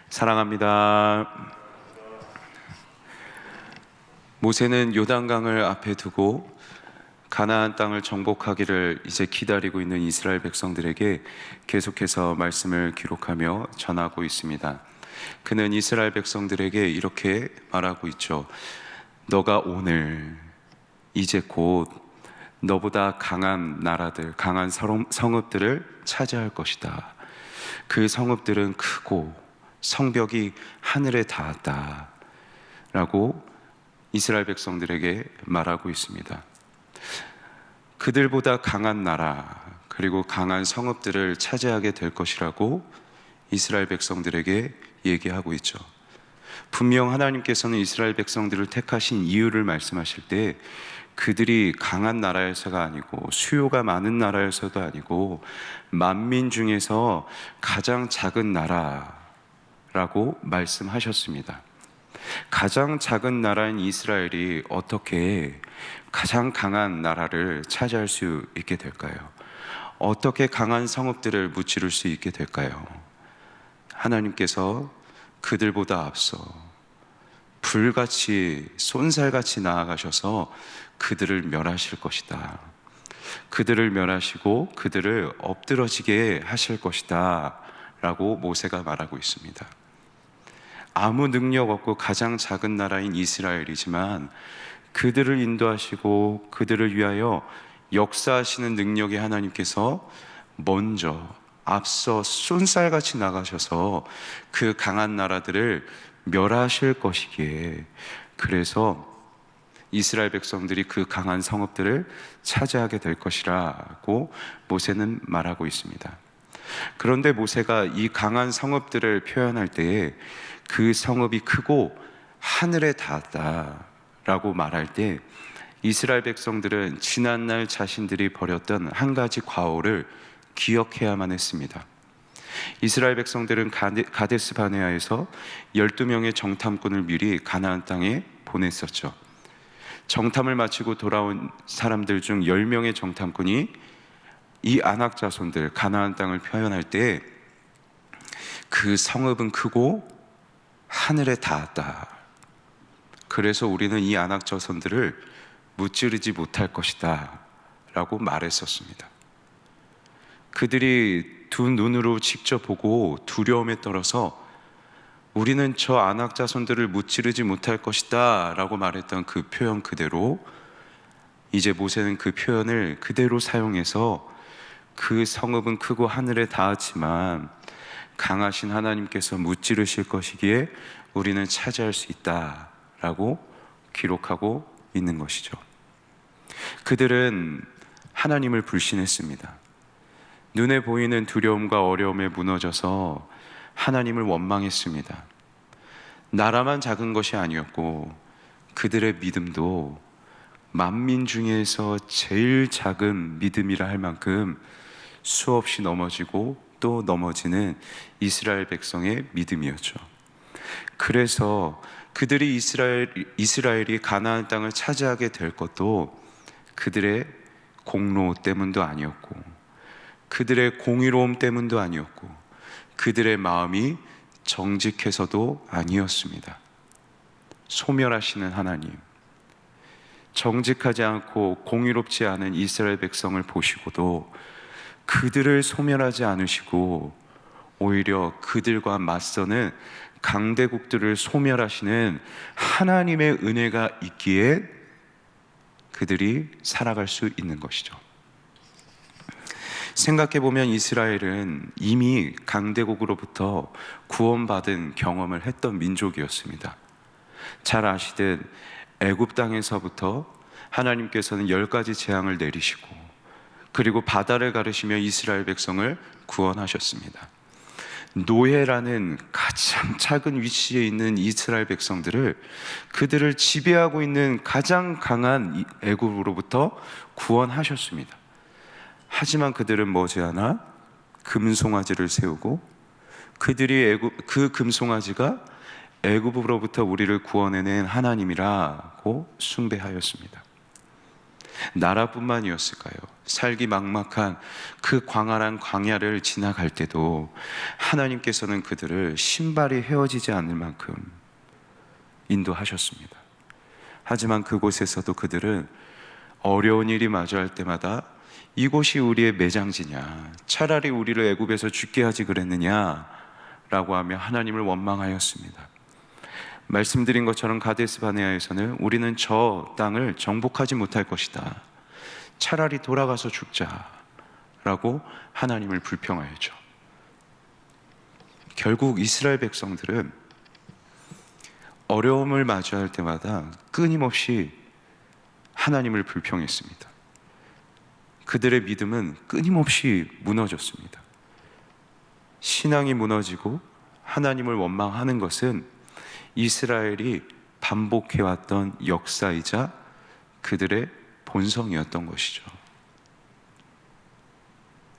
사랑합니다. 모세는 요단강을 앞에 두고 가나안 땅을 정복하기를 이제 기다리고 있는 이스라엘 백성들에게 계속해서 말씀을 기록하며 전하고 있습니다. 그는 이스라엘 백성들에게 이렇게 말하고 있죠. 너가 오늘 이제 곧 너보다 강한 나라들, 강한 성읍들을 차지할 것이다. 그 성읍들은 크고 성벽이 하늘에 닿았다 라고 이스라엘 백성들에게 말하고 있습니다. 그들보다 강한 나라 그리고 강한 성읍들을 차지하게 될 것이라고 이스라엘 백성들에게 얘기하고 있죠. 분명 하나님께서는 이스라엘 백성들을 택하신 이유를 말씀하실 때 그들이 강한 나라에서가 아니고 수요가 많은 나라에서도 아니고 만민 중에서 가장 작은 나라라고 말씀하셨습니다. 가장 작은 나라인 이스라엘이 어떻게 가장 강한 나라를 차지할 수 있게 될까요? 어떻게 강한 성읍들을 무찌를 수 있게 될까요? 하나님께서 그들보다 앞서 불같이 쏜살같이 나아가셔서 그들을 멸하실 것이다. 그들을 멸하시고 그들을 엎드러지게 하실 것이다 라고 모세가 말하고 있습니다. 아무 능력 없고 가장 작은 나라인 이스라엘이지만 그들을 인도하시고 그들을 위하여 역사하시는 능력의 하나님께서 먼저 앞서 쏜살같이 나가셔서 그 강한 나라들을 멸하실 것이기에 그래서 이스라엘 백성들이 그 강한 성읍들을 차지하게 될 것이라고 모세는 말하고 있습니다. 그런데 모세가 이 강한 성읍들을 표현할 때에 그 성읍이 크고 하늘에 닿았다라고 말할 때 이스라엘 백성들은 지난날 자신들이 벌였던 한 가지 과오를 기억해야만 했습니다. 이스라엘 백성들은 가데스 바네아에서 12명의 정탐꾼을 미리 가나안 땅에 보냈었죠. 정탐을 마치고 돌아온 사람들 중 10명의 정탐꾼이 이 아낙 자손들 가나안 땅을 표현할 때 그 성읍은 크고 하늘에 닿았다. 그래서 우리는 이 아낙 자손들을 무찌르지 못할 것이다 라고 말했었습니다. 그들이 두 눈으로 직접 보고 두려움에 떨어서 우리는 저 아낙 자손들을 무찌르지 못할 것이다 라고 말했던 그 표현 그대로 이제 모세는 그 표현을 그대로 사용해서 그 성읍은 크고 하늘에 닿았지만 강하신 하나님께서 무찌르실 것이기에 우리는 차지할 수 있다라고 기록하고 있는 것이죠. 그들은 하나님을 불신했습니다. 눈에 보이는 두려움과 어려움에 무너져서 하나님을 원망했습니다. 나라만 작은 것이 아니었고 그들의 믿음도 만민 중에서 제일 작은 믿음이라 할 만큼 수없이 넘어지고 또 넘어지는 이스라엘 백성의 믿음이었죠. 그래서 그들이 이스라엘이 가나안 땅을 차지하게 될 것도 그들의 공로 때문도 아니었고 그들의 공의로움 때문도 아니었고 그들의 마음이 정직해서도 아니었습니다. 소멸하시는 하나님, 정직하지 않고 공의롭지 않은 이스라엘 백성을 보시고도 그들을 소멸하지 않으시고 오히려 그들과 맞서는 강대국들을 소멸하시는 하나님의 은혜가 있기에 그들이 살아갈 수 있는 것이죠. 생각해보면 이스라엘은 이미 강대국으로부터 구원받은 경험을 했던 민족이었습니다. 잘 아시듯 애굽 땅에서부터 하나님께서는 10가지 재앙을 내리시고 그리고 바다를 가르시며 이스라엘 백성을 구원하셨습니다. 노예라는 가장 작은 위치에 있는 이스라엘 백성들을 그들을 지배하고 있는 가장 강한 애굽으로부터 구원하셨습니다. 하지만 그들은 머지않아 금송아지를 세우고 그들이 그 금송아지가 애굽으로부터 우리를 구원해낸 하나님이라고 숭배하였습니다. 나라뿐만이었을까요? 살기 막막한 그 광활한 광야를 지나갈 때도 하나님께서는 그들을 신발이 헤어지지 않을 만큼 인도하셨습니다. 하지만 그곳에서도 그들은 어려운 일이 마주할 때마다 이곳이 우리의 매장지냐, 차라리 우리를 애굽에서 죽게 하지 그랬느냐 라고 하며 하나님을 원망하였습니다. 말씀드린 것처럼 가데스 바네아에서는 우리는 저 땅을 정복하지 못할 것이다, 차라리 돌아가서 죽자 라고 하나님을 불평하였죠. 결국 이스라엘 백성들은 어려움을 마주할 때마다 끊임없이 하나님을 불평했습니다. 그들의 믿음은 끊임없이 무너졌습니다. 신앙이 무너지고 하나님을 원망하는 것은 이스라엘이 반복해왔던 역사이자 그들의 본성이었던 것이죠.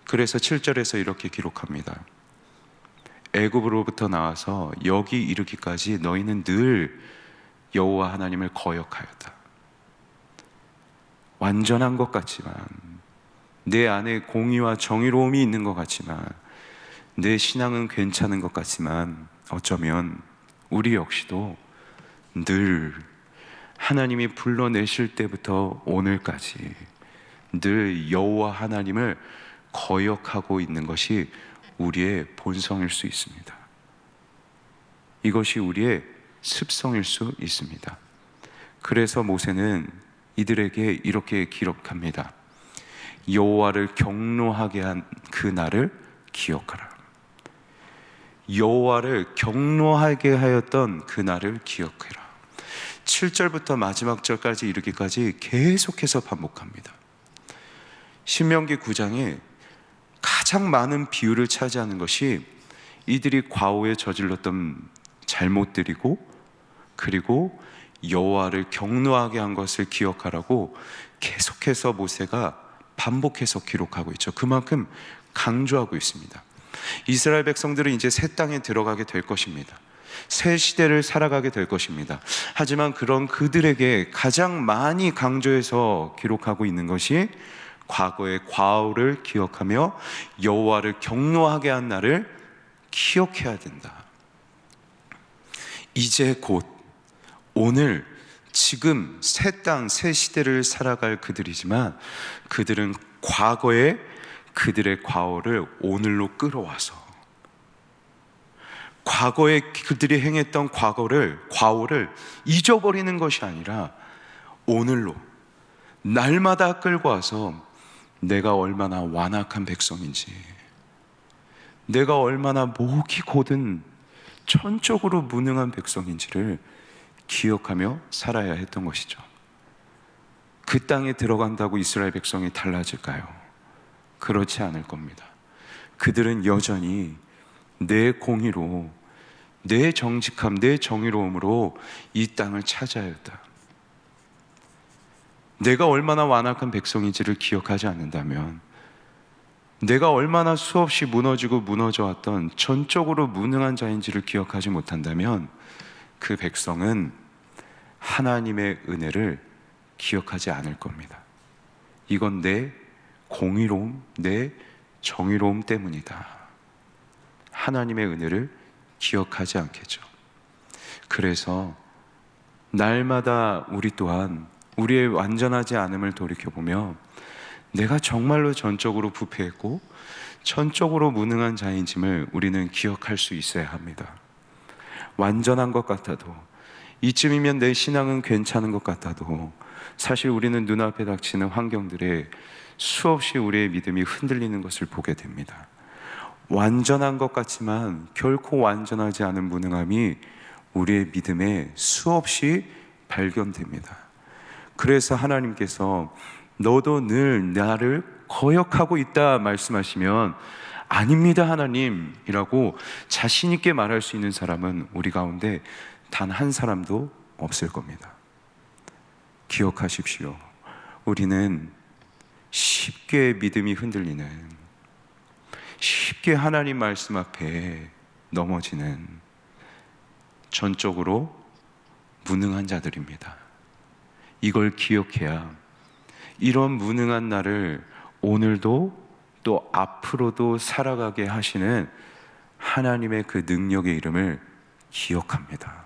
그래서 7절에서 이렇게 기록합니다. 애굽으로부터 나와서 여기 이르기까지 너희는 늘 여호와 하나님을 거역하였다. 완전한 것 같지만, 내 안에 공의와 정의로움이 있는 것 같지만, 내 신앙은 괜찮은 것 같지만, 어쩌면 우리 역시도 늘 하나님이 불러내실 때부터 오늘까지 늘 여호와 하나님을 거역하고 있는 것이 우리의 본성일 수 있습니다. 이것이 우리의 습성일 수 있습니다. 그래서 모세는 이들에게 이렇게 기록합니다. 여호와를 경노하게 한 그 날을 기억하라. 여호와를 경노하게 하였던 그 날을 기억해라. 7절부터 마지막 절까지 이르기까지 계속해서 반복합니다. 신명기 9장에 가장 많은 비유를 차지하는 것이 이들이 과오에 저질렀던 잘못들이고, 그리고 여호와를 경노하게 한 것을 기억하라고 계속해서 모세가 반복해서 기록하고 있죠. 그만큼 강조하고 있습니다. 이스라엘 백성들은 이제 새 땅에 들어가게 될 것입니다. 새 시대를 살아가게 될 것입니다. 하지만 그런 그들에게 가장 많이 강조해서 기록하고 있는 것이 과거의 과오를 기억하며 여호와를 경노하게 한 날을 기억해야 된다. 이제 곧 오늘 지금 새 땅, 새 시대를 살아갈 그들이지만, 그들은 과거의 그들의 과오를 오늘로 끌어와서, 과거에 그들이 행했던 과오를 잊어버리는 것이 아니라 오늘로 날마다 끌고 와서 내가 얼마나 완악한 백성인지, 내가 얼마나 목이 곧은 전적으로 무능한 백성인지를 기억하며 살아야 했던 것이죠. 그 땅에 들어간다고 이스라엘 백성이 달라질까요? 그렇지 않을 겁니다. 그들은 여전히 내 공의로, 내 정직함, 내 정의로움으로 이 땅을 차지해야 했다. 내가 얼마나 완악한 백성인지를 기억하지 않는다면, 내가 얼마나 수없이 무너지고 무너져 왔던 전적으로 무능한 자인지를 기억하지 못한다면, 그 백성은 하나님의 은혜를 기억하지 않을 겁니다. 이건 내 공의로움, 내 정의로움 때문이다. 하나님의 은혜를 기억하지 않겠죠. 그래서 날마다 우리 또한 우리의 완전하지 않음을 돌이켜보며 내가 정말로 전적으로 부패했고 전적으로 무능한 자인임을 우리는 기억할 수 있어야 합니다. 완전한 것 같아도, 이쯤이면 내 신앙은 괜찮은 것 같아도, 사실 우리는 눈앞에 닥치는 환경들에 수없이 우리의 믿음이 흔들리는 것을 보게 됩니다. 완전한 것 같지만 결코 완전하지 않은 무능함이 우리의 믿음에 수없이 발견됩니다. 그래서 하나님께서 너도 늘 나를 거역하고 있다 말씀하시면, 아닙니다 하나님이라고 자신 있게 말할 수 있는 사람은 우리 가운데 단 한 사람도 없을 겁니다. 기억하십시오. 우리는 쉽게 믿음이 흔들리는, 쉽게 하나님 말씀 앞에 넘어지는 전적으로 무능한 자들입니다. 이걸 기억해야 이런 무능한 나를 오늘도 또 앞으로도 살아가게 하시는 하나님의 그 능력의 이름을 기억합니다.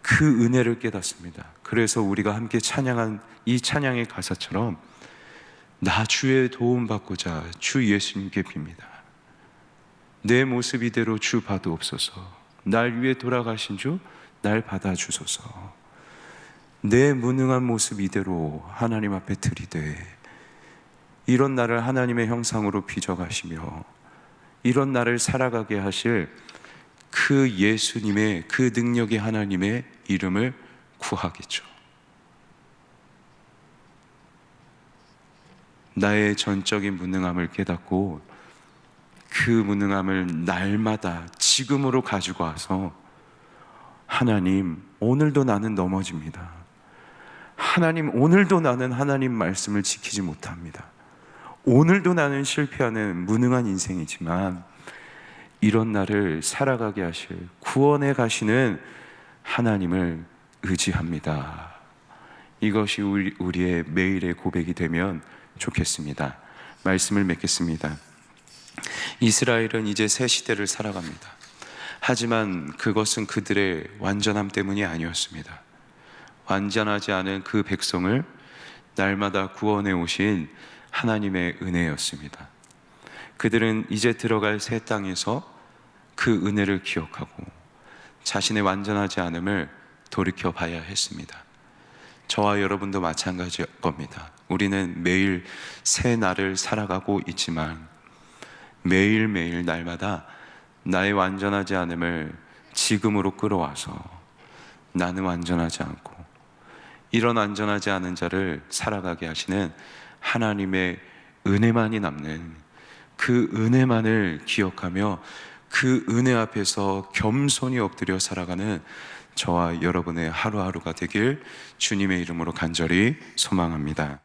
그 은혜를 깨닫습니다. 그래서 우리가 함께 찬양한 이 찬양의 가사처럼 나 주의 도움 받고자 주 예수님께 빕니다. 내 모습 이대로 주 받으옵소서. 날 위해 돌아가신 주 날 받아주소서. 내 무능한 모습 이대로 하나님 앞에 드리되 이런 나를 하나님의 형상으로 빚어가시며 이런 나를 살아가게 하실 그 예수님의 그 능력의 하나님의 이름을 구하겠죠. 나의 전적인 무능함을 깨닫고 그 무능함을 날마다 지금으로 가지고 와서 하나님, 오늘도 나는 넘어집니다. 하나님, 오늘도 나는 하나님 말씀을 지키지 못합니다. 오늘도 나는 실패하는 무능한 인생이지만 이런 나를 살아가게 하실 구원해 가시는 하나님을 의지합니다. 이것이 우리의 매일의 고백이 되면 좋겠습니다. 말씀을 맺겠습니다. 이스라엘은 이제 새 시대를 살아갑니다. 하지만 그것은 그들의 완전함 때문이 아니었습니다. 완전하지 않은 그 백성을 날마다 구원해 오신 하나님의 은혜였습니다. 그들은 이제 들어갈 새 땅에서 그 은혜를 기억하고 자신의 완전하지 않음을 돌이켜 봐야 했습니다. 저와 여러분도 마찬가지일 겁니다. 우리는 매일 새 날을 살아가고 있지만 매일매일 날마다 나의 완전하지 않음을 지금으로 끌어와서 나는 완전하지 않고 이런 완전하지 않은 자를 살아가게 하시는 하나님의 은혜만이 남는 그 은혜만을 기억하며 그 은혜 앞에서 겸손히 엎드려 살아가는 저와 여러분의 하루하루가 되길 주님의 이름으로 간절히 소망합니다.